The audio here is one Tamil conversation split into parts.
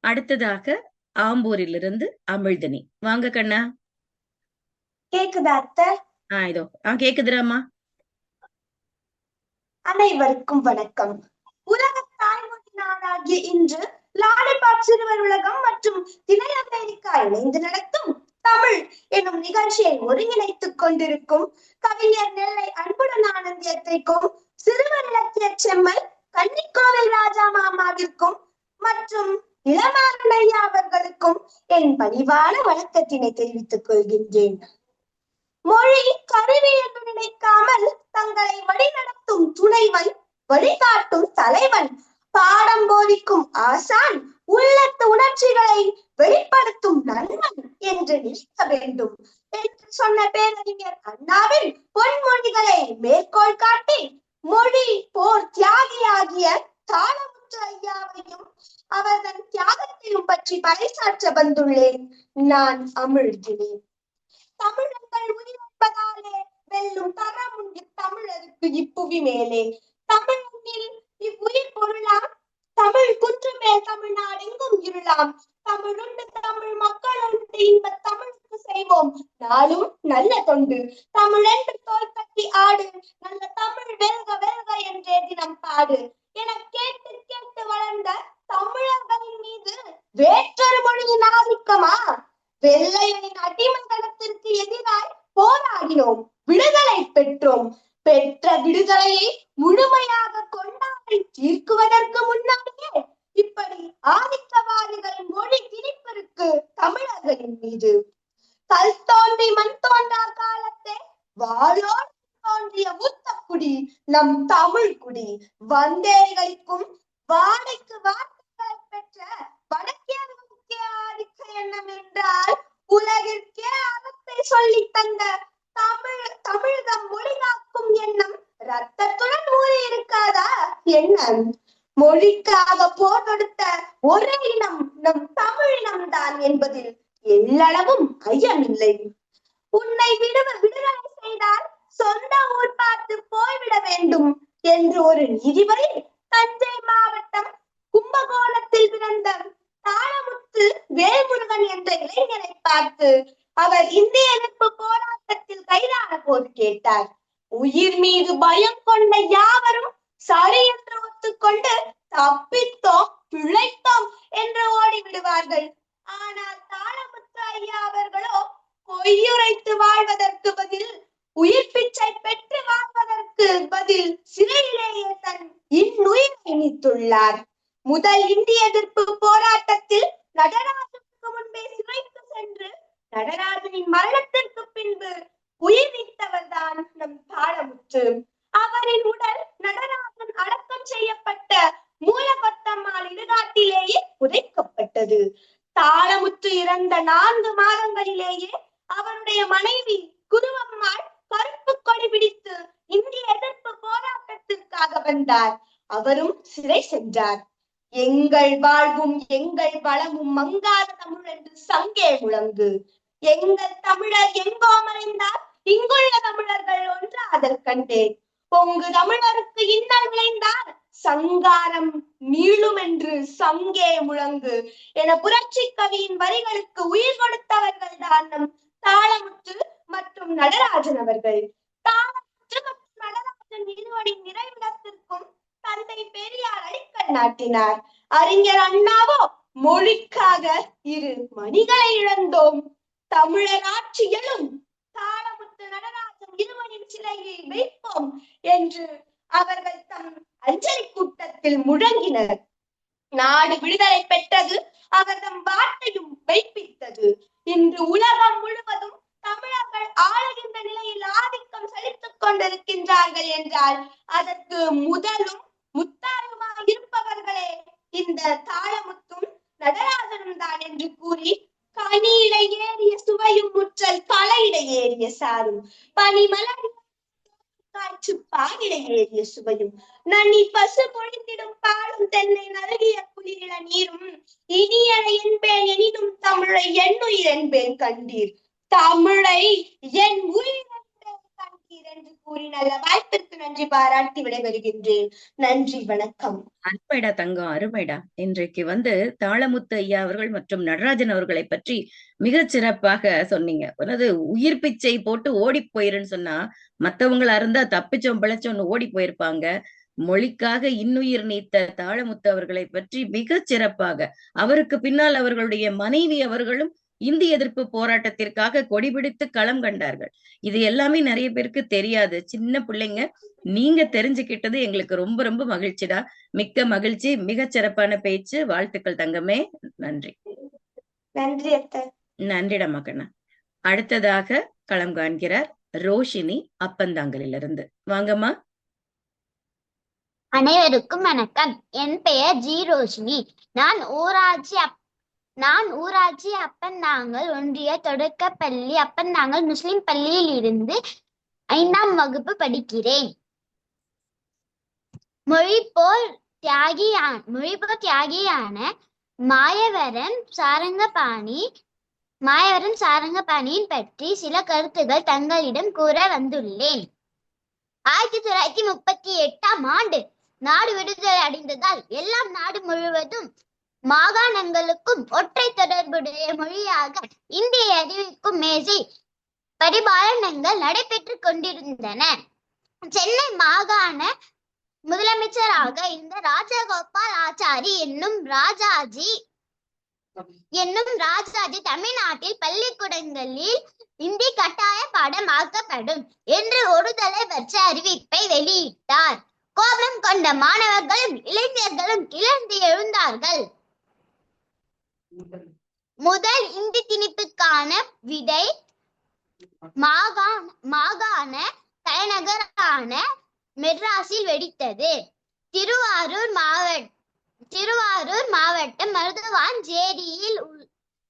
அடுத்ததாக ஆம்பூரிலிருந்து அமிழ்தினி. வாங்க கண்ணா. கேக்குதா அத்தை? இதோ கேக்குதுராமா. அனைவருக்கும் வணக்கம். உலக தாய்மொழி நாடாகிய இன்று லாலிபாப் சிறுவர் உலகம் மற்றும் திணை அமெரிக்கா இணைந்து நடத்தும் தமிழ் எனும் நிகழ்ச்சியை ஒருங்கிணைத்துக் கொண்டிருக்கும் கவிஞர் நெல்லை அன்புடன் ஆனந்தியத்திற்கும் சிறுவர் இலக்கிய செம்மல் கன்னிக்கோவில் ராஜா மாமாவிற்கும் மற்றும் இளமாரணையா அவர்களுக்கும் என் பணிவான வணக்கத்தினை தெரிவித்துக் கொள்கின்றேன். மொழி கருவி என்று நினைக்காமல் தங்களை வழிநடத்தும் துணைவன், வழிகாட்டும் தலைவன், பாடம் போதிக்கும் ஆசான், உள்ளத்து உணர்ச்சிகளை வெளிப்படுத்தும் நண்பன் என்று நினைக்க வேண்டும் என்று சொன்ன பேரறிஞர் அண்ணாவின் பொன்மொழிகளை மேற்கோள் காட்டி மொழி போர் தியாகியாகிய தாளமுத்து ஐயாவையும் அவர்தன் தியாகத்தையும் பற்றி பறைசாற்ற வந்துள்ளேன். நான் அமிழ்தினேன். தமிழர்கள் உயிரிழப்பதாலே வெல்லும் தரம் உண்டு தமிழருக்கு இப்புவி மேலே. தமிழில் இவ்வுயிர் பொருளாம், தமிழ் குன்றுமே தமிழ்நாடு எங்கும் இருளாம். தமிழுண்டு தமிழ் மக்களுண்டு இன்ப தமிழுக்கு செய்வோம் நாளும் நல்ல தொண்டு. தமிழென்று தோல் கட்டி ஆடு, நல்ல தமிழ் வெல்க வெல்க என்றே தினம் பாடு என கேட்டு கேட்டு வளர்ந்த தமிழர்களின் மீது வேற்றொரு மொழியின் ஆதிக்கமா? வெள்ளையனின் அடிமங்கலத்திற்கு எதிராய் போராடினோம், விடுதலை பெற்றோம். பெற்ற விடுதலையை முழுமையாக கொண்டாடி தீர்க்குவதற்கு முன்னாடியே இப்படி ஆதிக்கவாதிகளின் மொழி திணிப்பிற்கு தமிழர்களின் மீது கல் தோன்றி மண் தோன்றா காலத்தே வாழோடு தோன்றிய மூத்த குடி நம் தமிழ் குடி. வந்தேரிகளுக்கும் வாடைக்கு வார்த்தைகளை பெற்ற வடக்கே ஆதிக்க எண்ணம் என்றால் உலகிற்கே அறத்தை சொல்லி தந்த தமிழகம் மொழி காக்கும் எண்ணம் ரத்தத்துடன் ஊறி இருக்காதா என்ன? மொழிக்காக போர் தொடுத்த ஒரே இனம் நம் தமிழினம் தான் என்பதில் எல்லளவும் ஐயமில்லை. உன்னை விடுதலை செய்தால் சொந்த ஊர் பார்த்து போய்விட வேண்டும் என்று ஒரு நீதிபதி தஞ்சை மாவட்டம் கும்பகோணத்தில் பிறந்த தாளமுத்து வேல்முருகன் என்ற இளைஞரை பார்த்து அவர் இந்திய எதிர்ப்பு போராட்டத்தில் கைதான போது கேட்டார். உயிர் மீது பயம் கொண்ட யாவரும் சரி என்று ஒத்துக்கொண்டு தப்பித்தோம் பிழைத்தோம் என்று ஓடிவிடுவார்கள். ஆனால் தாளமுத்து ஐயா அவர்களோ பொய்யுரைத்து வாழ்வதற்கு பதில், உயிர் பிச்சை பெற்று வாழ்வதற்கு பதில் சிறையிலேயே தன் இன்னுயிரை நீத்துள்ளார். முதல் இந்திய எதிர்ப்பு போராட்டத்தில் நடராஜனுக்கு முன்பே சிறைக்கு சென்று நடராஜனின் மரணத்திற்கு பின்பு உயிர் நீத்தவர் தான் நம் தாளமுத்து. அவரின் உடல் நடராஜன் அடக்கம் செய்யப்பட்ட மூலகொத்தம்மாள் இடுகாட்டிலேயே புதைக்கப்பட்டது. தாளமுத்து இறந்த 4 மாதங்களிலேயே அவருடைய மனைவி குருவம்மாள் கருப்பு கொடி பிடித்து இந்திய எதிர்ப்பு போராட்டத்திற்காக வந்தார். அவரும் சிறை சென்றார். எங்கள் வாழ்வும் எங்கள் வளமும் மங்காத தமிழ் என்று சங்கே முழங்கு. எங்கள் தமிழர் எங்கோ மறைந்தார், இங்குள்ள தமிழர்கள் ஒன்றாதல் கண்டேன். பொங்கு தமிழருக்கு இன்னல் விளைந்தால் சங்காரம் மீளும் என்று சங்கே முழங்கு என புரட்சி கவியின் வரிகளுக்கு உயிர் கொடுத்தவர்கள் தான் நம் தாளமுத்து மற்றும் நடராஜன் அவர்கள். தாளமுத்து மற்றும் நடராஜன் இருவரின் நிறைவிடத்திற்கும் தந்தை பெரியார் அடிக்கல் நாட்டினார். அறிஞர் அண்ணாவோ மொழிக்காக 2 மணிகளை இழந்தோம், தமிழர் ஆட்சியிலும் தாளமுத்து நடராஜன் இருவரின் சிலையை வைப்போம் என்று அவர்கள் தம் அஞ்சலி கூட்டத்தில் முழங்கினர். நாடு விடுதலை பெற்றது, அவர்தம் வார்த்தையும் மெய்ப்பித்தது. இன்று உலகம் முழுவதும் தமிழர்கள் ஆளுகின்ற நிலையில் ஆதிக்கம் செலுத்திக் கொண்டிருக்கின்றார்கள் என்றால் அதற்கு முதலும் முத்தாயுமாக இருப்பவர்களே இந்த தாளமுத்தும் நடராஜனும் தான் என்று கூறி, கனியிட ஏறிய சுவையும் முற்றல் கலையிட ஏறிய சாரும் பனிமலர் காற்று பாலிட ஏறிய சுவையும் நன்னி பசு பொழிந்திடும் பாலும் தென்னை நல்கிய குளிரிட நீரும் இனியன என்பேன் எனினும் தமிழை என்னுயிர் என்பேன் கண்டீர். தமிழை என் உயிர் என்பேன் கண்டீர். என்று கூறி நல்ல வாய்ப்பிற்கு நன்றி பாராட்டி விடைபெறுகின்றேன். நன்றி, வணக்கம். அருமைடா தங்கம், அருமைடா. இன்றைக்கு தாளமுத்து ஐயா அவர்கள் மற்றும் நடராஜன் அவர்களை பற்றி மிகச் சிறப்பாக சொன்னீங்க. அதாவது உயிர் பிச்சை போட்டு ஓடி போயிருன்னு சொன்னா மத்தவங்களா இருந்தா தப்பிச்சோம் பிழைச்சோன்னு ஓடி போயிருப்பாங்க. மொழிக்காக இன்னுயிர் நீத்த தாளமுத்து அவர்களை பற்றி மிகச் சிறப்பாக, அவருக்கு பின்னால் அவர்களுடைய மனைவி அவர்களும் இந்திய எதிர்ப்பு போராட்டத்திற்காக கொடிபிடித்து களம் கண்டார்கள். இது எல்லாமே நிறைய பேருக்கு தெரியாது. சின்ன பிள்ளைங்க, நீங்க தெரிஞ்சுக்கிட்டது எங்களுக்கு ரொம்ப ரொம்ப மகிழ்ச்சிடா. மிக்க மகிழ்ச்சி. மிகச் சிறப்பான பேச்சு. வாழ்த்துக்கள் தங்கமே. நன்றி. நன்றி அத்தை. நன்றிடா மகனா. அடுத்ததாக களம் காண்கிறார் ரோஷினி அப்பந்தாங்கலிலிருந்து. வாங்கம்மா. அனைவருக்கும் வணக்கம். என் பெயர் ஜி ரோஷினி. நான் ஊராட்சி அப்பந்தாங்கல் ஒன்றிய தொடக்கப்பள்ளி அப்பந்தாங்கல் முஸ்லிம் பள்ளியில் இருந்து 5ஆம் வகுப்பு படிக்கிறேன். மொழிப்போர் தியாகியான மாயவரம் சாரங்கபாணியின் பற்றி சில கருத்துக்கள் தங்களிடம் கூற வந்துள்ளேன். 1938ஆம் ஆண்டு நாடு விடுதலை அடைந்ததால் எல்லாம் நாடு முழுவதும் மாகாணங்களுக்கும் ஒற்றை தொடர்புடைய மொழியாக இந்தியை அறிவிக்கும் மேசை பரிபாலனங்கள் நடைபெற்றுக் கொண்டிருந்தன. சென்னை மாகாண முதலமைச்சராக இருந்த ராஜகோபால் ஆச்சாரி என்னும் ராஜாஜி தமிழ்நாட்டில் பள்ளிக்கூடங்களில் இந்தி கட்டாய பாடமாக்கப்படும் என்று ஒருதலைப்பட்ச அறிவிப்பை வெளியிட்டார். கோபம் கொண்ட மாணவர்களும் இளைஞர்களும் கிளர்ந்து எழுந்தார்கள். முதல் இந்தி திணிப்புக்கான விதை மாகாண தலைநகரான மெட்ராஸில் வெடித்தது. திருவாரூர் மாவட்டம் மருதுவாஞ்சேரியில்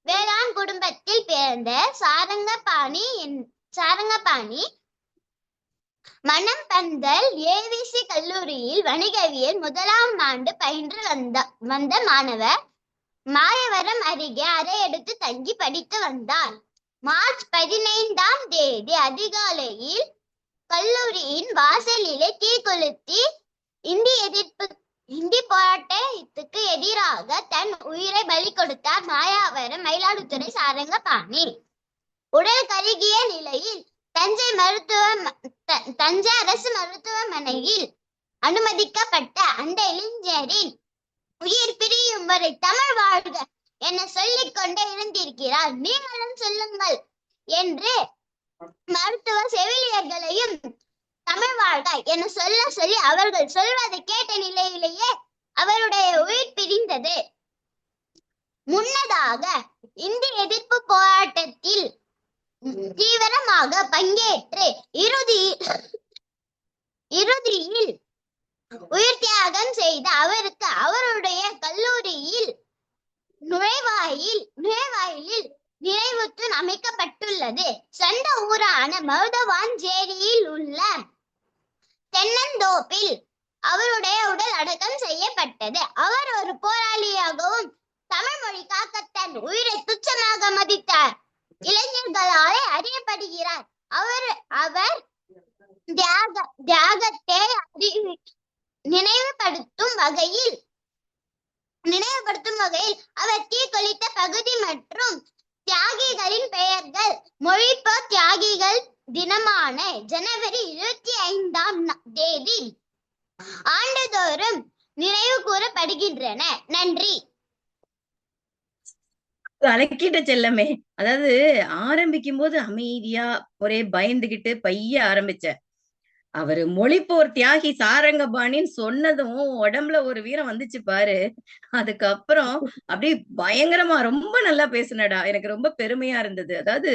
வேளாண் குடும்பத்தில் பிறந்த சாரங்கபாணி மணம்பந்தல் ஏவிசி கல்லூரியில் வணிகவியல் 1ஆம் ஆண்டு பயின்று வந்த மாணவர். மாயவரம் அருகே அறையெடுத்து தங்கி படித்து வந்தார். மார்ச் 15ஆம் தேதி அதிகாலையில் கல்லூரியின் வாசலிலே தீ கொளுத்தி இந்தி போராட்டத்துக்கு எதிராக தன் உயிரை பலி கொடுத்தார் மாயவரம் மயிலாடுதுறை சாரங்கபாணி. உடல் கருகிய நிலையில் தஞ்சை அரசு மருத்துவமனையில் அனுமதிக்கப்பட்ட அந்த இளைஞரின் உயிர் பிரியும் வரை தமிழ் வாழ்க என சொல்லிக் கொண்டே இருந்திருக்கிறார். நீங்களும் சொல்லுங்கள் என்று மருத்துவ செவிலியர்களையும் தமிழ் வாழ்க என சொல்லி அவர்கள் சொல்வதை கேட்ட நிலையிலேயே அவருடைய உயிர் பிரிந்தது. முன்னதாக இந்திய எதிர்ப்பு போராட்டத்தில் தீவிரமாக பங்கேற்று இறுதியில் உயிர் தியாகம் செய்த அவருக்கு அவருடைய கல்லூரியில் நுழைவாயிலில் நினைவுத்தூண் அமைக்கப்பட்டுள்ளது. சொந்த ஊரான மருதவாஞ்சேரியில் உள்ள தென்னந்தோப்பில் அவருடைய உடல் அடக்கம் செய்யப்பட்டது. அவர் ஒரு போராளியாகவும் தமிழ் மொழி காக்க தன் உயிரை துச்சமாக மதித்தார் இளைஞர்களாலே அறியப்படுகிறார். அவர் தியாகத்தை நினைவுபடுத்தும் வகையில் அவர் தீக்கொளித்த பகுதி மற்றும் தியாகிகளின் பெயர்கள் மொழிப்போர் தியாகிகள் தினமான ஜனவரி 25ஆம் தேதி ஆண்டுதோறும் நினைவு கூறப்படுகின்றன. நன்றி. அலக்கிட்ட செல்லமே. அதாவது ஆரம்பிக்கும் போது அமைதியா ஒரே பயந்துகிட்டு பைய ஆரம்பிச்ச. அவரு மொழிப்போர் தியாகி சாரங்கபாணின்னு சொன்னதும் உடம்புல ஒரு வீரம் வந்துச்சு பாரு. அதுக்கப்புறம் அப்படியே பயங்கரமா ரொம்ப நல்லா பேசுனடா. எனக்கு ரொம்ப பெருமையா இருந்தது. அதாவது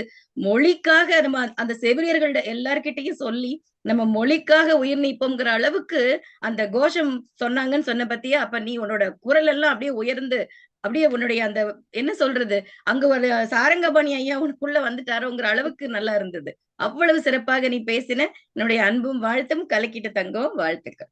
மொழிக்காக நம்ம அந்த செவிலியர்கள்ட எல்லார்கிட்டையும் சொல்லி நம்ம மொழிக்காக உயிர் நீப்போங்கிற அளவுக்கு அந்த கோஷம் சொன்னாங்கன்னு சொன்ன பத்தியா. அப்ப நீ உன்னோட குரல் எல்லாம் அப்படியே உயர்ந்து அப்படியே உன்னுடைய அந்த என்ன சொல்றது, அங்க ஒரு சாரங்கபாணி ஐயா உனக்குள்ள வந்துட்டாரோங்கிற அளவுக்கு நல்லா இருந்தது. அவ்வளவு சிறப்பாக நீ பேசின. என்னுடைய அன்பும் வாழ்த்தும். கலக்கிட்ட தங்கம். வாழ்த்துக்கள்.